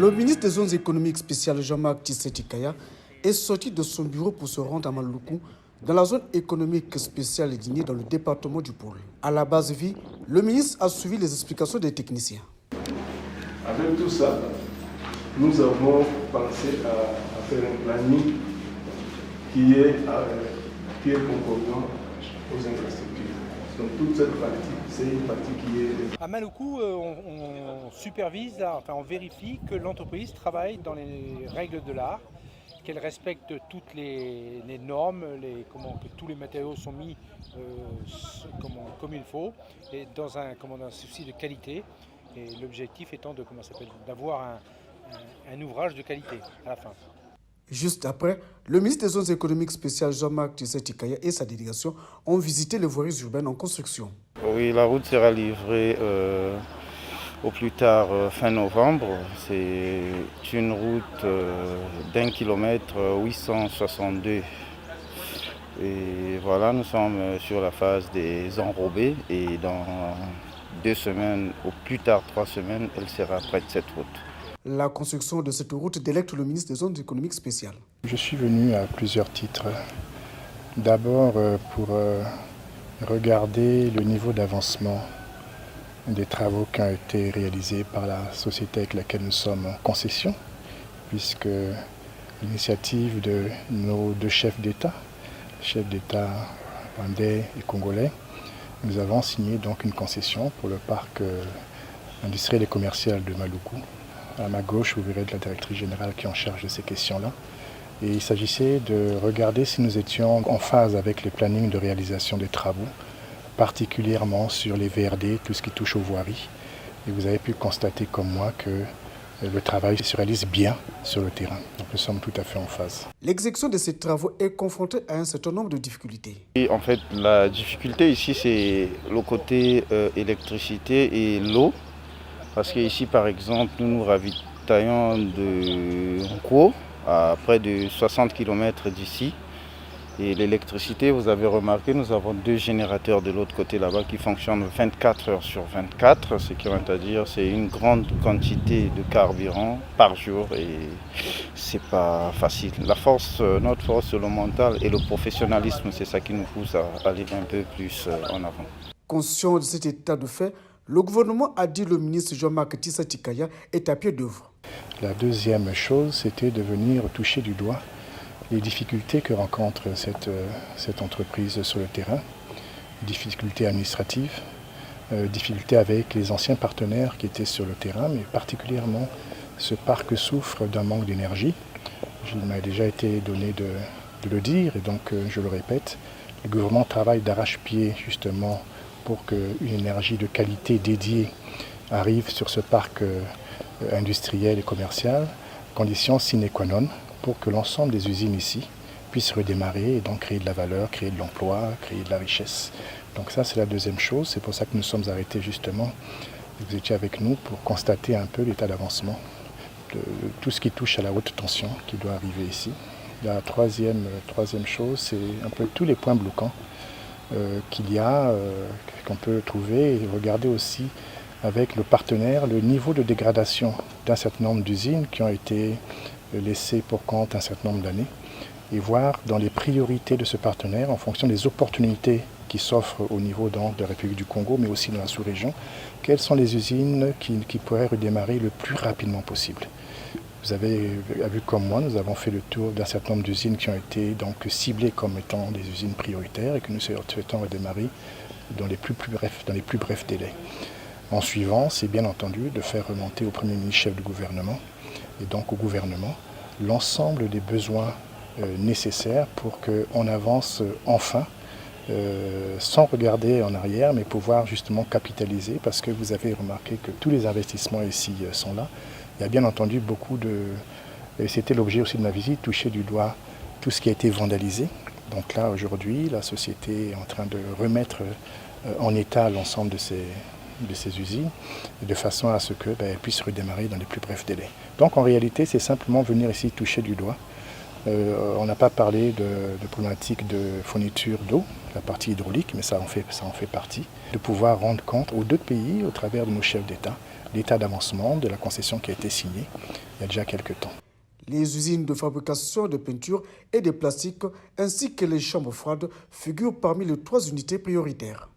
Le ministre des Zones économiques spéciales Jean-Marc Tshisekedi Kaya est sorti de son bureau pour se rendre à Maluku, dans la zone économique spéciale Dini, dans le département du Pôle. À la base vie, le ministre a suivi les explications des techniciens. Avec tout ça, nous avons pensé à faire un planning qui est concordant aux infrastructures. Donc toute cette partie, c'est une partie qui est... À Maluku, on supervise, on vérifie que l'entreprise travaille dans les règles de l'art, qu'elle respecte toutes les normes, que tous les matériaux sont mis comme il faut, et dans un souci de qualité. Et l'objectif étant d'avoir un ouvrage de qualité à la fin. Juste après, le ministre des Zones économiques spéciales Jean-Marc Tshisekedi Kaya et sa délégation ont visité les voiries urbaines en construction. Oui, la route sera livrée au plus tard fin novembre. C'est une route d'1 kilomètre 862. Et voilà, nous sommes sur la phase des enrobés et dans 2 semaines, au plus tard 3 semaines, elle sera prête cette route. La construction de cette route délecte le ministre des Zones économiques spéciales. Je suis venu à plusieurs titres. D'abord pour regarder le niveau d'avancement des travaux qui ont été réalisés par la société avec laquelle nous sommes en concession, puisque l'initiative de nos 2 chefs d'État rwandais et congolais, nous avons signé donc une concession pour le parc industriel et commercial de Maluku. À ma gauche, vous verrez de la directrice générale qui est en charge de ces questions-là. Et il s'agissait de regarder si nous étions en phase avec les plannings de réalisation des travaux, particulièrement sur les VRD, tout ce qui touche aux voiries. Et vous avez pu constater comme moi que le travail se réalise bien sur le terrain. Donc nous sommes tout à fait en phase. L'exécution de ces travaux est confrontée à un certain nombre de difficultés. Et en fait, la difficulté ici, c'est le côté électricité et l'eau. Parce qu'ici, par exemple, nous nous ravitaillons de Nko, à près de 60 km d'ici. Et l'électricité, vous avez remarqué, nous avons 2 générateurs de l'autre côté là-bas qui fonctionnent 24 heures sur 24. Ce qui veut dire c'est une grande quantité de carburant par jour et c'est pas facile. Notre force, c'est le mental et le professionnalisme, c'est ça qui nous pousse à aller un peu plus en avant. Conscient de cet état de fait, le gouvernement a dit le ministre Jean-Marc Tshisekedi Kaya est à pied d'œuvre. La deuxième chose, c'était de venir toucher du doigt les difficultés que rencontre cette entreprise sur le terrain, difficultés administratives, difficultés avec les anciens partenaires qui étaient sur le terrain, mais particulièrement ce parc souffre d'un manque d'énergie. Il m'a déjà été donné de le dire et donc je le répète, le gouvernement travaille d'arrache-pied justement pour qu'une énergie de qualité dédiée arrive sur ce parc industriel et commercial, condition sine qua non pour que l'ensemble des usines ici puissent redémarrer et donc créer de la valeur, créer de l'emploi, créer de la richesse. Donc ça, c'est la deuxième chose. C'est pour ça que nous sommes arrêtés justement. Vous étiez avec nous pour constater un peu l'état d'avancement de tout ce qui touche à la haute tension qui doit arriver ici. La troisième chose, c'est un peu tous les points bloquants qu'il y a, qu'on peut trouver et regarder aussi avec le partenaire le niveau de dégradation d'un certain nombre d'usines qui ont été laissées pour compte un certain nombre d'années et voir dans les priorités de ce partenaire en fonction des opportunités qui s'offrent au niveau donc, de la République du Congo mais aussi dans la sous-région, quelles sont les usines qui pourraient redémarrer le plus rapidement possible. Vous avez vu comme moi, nous avons fait le tour d'un certain nombre d'usines qui ont été donc ciblées comme étant des usines prioritaires et que nous souhaitons redémarrer dans les plus brefs délais. En suivant, c'est bien entendu de faire remonter au Premier ministre chef du gouvernement et donc au gouvernement l'ensemble des besoins nécessaires pour qu'on avance enfin sans regarder en arrière mais pouvoir justement capitaliser parce que vous avez remarqué que tous les investissements ici sont là. Il y a bien entendu beaucoup et c'était l'objet aussi de ma visite, toucher du doigt tout ce qui a été vandalisé. Donc là aujourd'hui la société est en train de remettre en état l'ensemble de ces usines de façon à ce qu'elles puissent redémarrer dans les plus brefs délais. Donc en réalité c'est simplement venir ici toucher du doigt. On n'a pas parlé de problématique de fourniture d'eau, la partie hydraulique, mais ça en fait partie. De pouvoir rendre compte aux 2 pays, au travers de nos chefs d'État, l'état d'avancement de la concession qui a été signée il y a déjà quelques temps. Les usines de fabrication de peinture et de plastique ainsi que les chambres froides figurent parmi les 3 unités prioritaires.